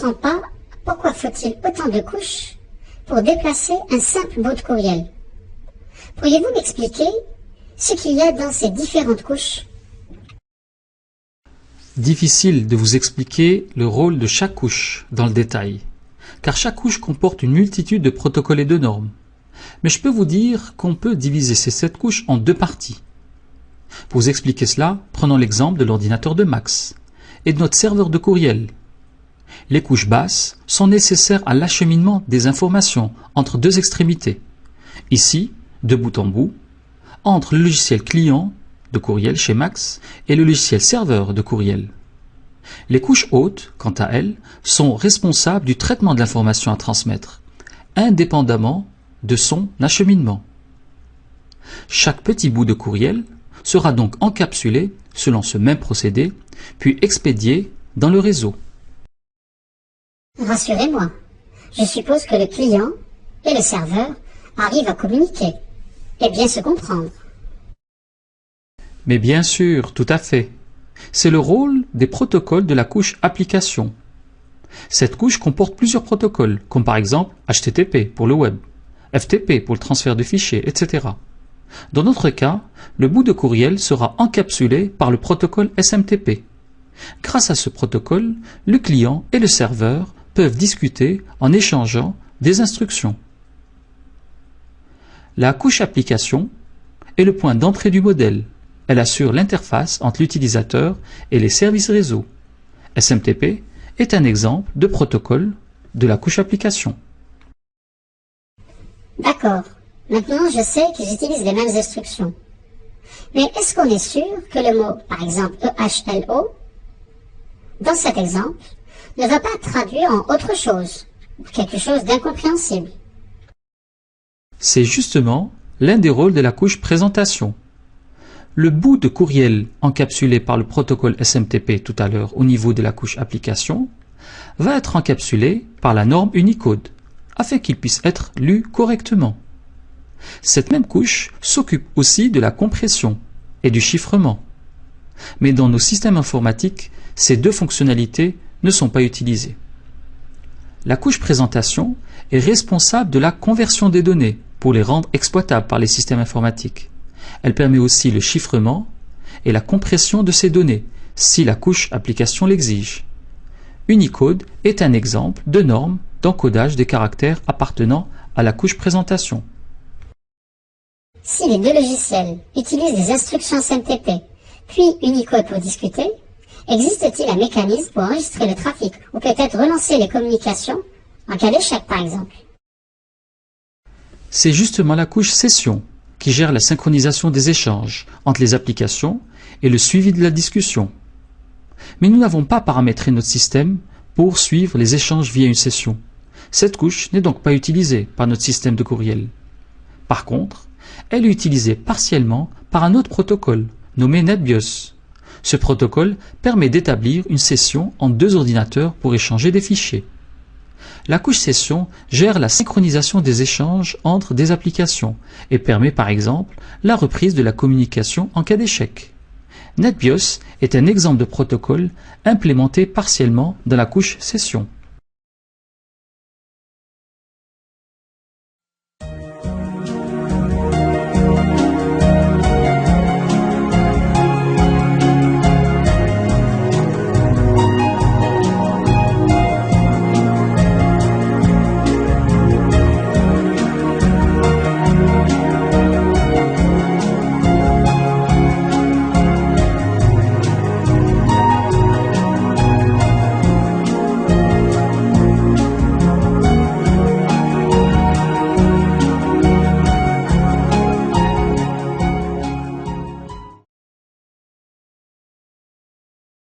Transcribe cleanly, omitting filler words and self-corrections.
comprends pas pourquoi faut-il autant de couches pour déplacer un simple bout de courriel. Pourriez-vous m'expliquer ce qu'il y a dans ces différentes couches? Difficile de vous expliquer le rôle de chaque couche dans le détail, car chaque couche comporte une multitude de protocoles et de normes. Mais je peux vous dire qu'on peut diviser ces 7 couches en 2 parties. Pour vous expliquer cela, prenons l'exemple de l'ordinateur de Max et de notre serveur de courriel. Les couches basses sont nécessaires à l'acheminement des informations entre 2 extrémités. Ici, de bout en bout, entre le logiciel client de courriel chez Max et le logiciel serveur de courriel. Les couches hautes, quant à elles, sont responsables du traitement de l'information à transmettre, indépendamment de son acheminement. Chaque petit bout de courriel sera donc encapsulé selon ce même procédé, puis expédié dans le réseau. Rassurez-moi, je suppose que le client et le serveur arrivent à communiquer et bien se comprendre. Mais bien sûr, tout à fait. C'est le rôle des protocoles de la couche application. Cette couche comporte plusieurs protocoles, comme par exemple HTTP pour le web, FTP pour le transfert de fichiers, etc. Dans notre cas, le bout de courriel sera encapsulé par le protocole SMTP. Grâce à ce protocole, le client et le serveur peuvent discuter en échangeant des instructions. La couche application est le point d'entrée du modèle. Elle assure l'interface entre l'utilisateur et les services réseau. SMTP est un exemple de protocole de la couche application. D'accord. Maintenant, je sais qu'ils utilisent les mêmes instructions. Mais est-ce qu'on est sûr que le mot, par exemple EHLO, dans cet exemple, ne va pas traduire en autre chose, quelque chose d'incompréhensible? C'est justement l'un des rôles de la couche présentation. Le bout de courriel encapsulé par le protocole SMTP tout à l'heure au niveau de la couche application va être encapsulé par la norme Unicode afin qu'il puisse être lu correctement. Cette même couche s'occupe aussi de la compression et du chiffrement. Mais dans nos systèmes informatiques, ces 2 fonctionnalités ne sont pas utilisées. La couche présentation est responsable de la conversion des données pour les rendre exploitables par les systèmes informatiques. Elle permet aussi le chiffrement et la compression de ces données, si la couche application l'exige. Unicode est un exemple de norme d'encodage des caractères appartenant à la couche présentation. Si les 2 logiciels utilisent des instructions SMTP, puis Unicode pour discuter, existe-t-il un mécanisme pour enregistrer le trafic ou peut-être relancer les communications en cas d'échec par exemple? C'est justement la couche session qui gère la synchronisation des échanges entre les applications et le suivi de la discussion. Mais nous n'avons pas paramétré notre système pour suivre les échanges via une session. Cette couche n'est donc pas utilisée par notre système de courriel. Par contre, elle est utilisée partiellement par un autre protocole nommé NetBIOS. Ce protocole permet d'établir une session entre 2 ordinateurs pour échanger des fichiers. La couche session gère la synchronisation des échanges entre des applications et permet par exemple la reprise de la communication en cas d'échec. NetBIOS est un exemple de protocole implémenté partiellement dans la couche session.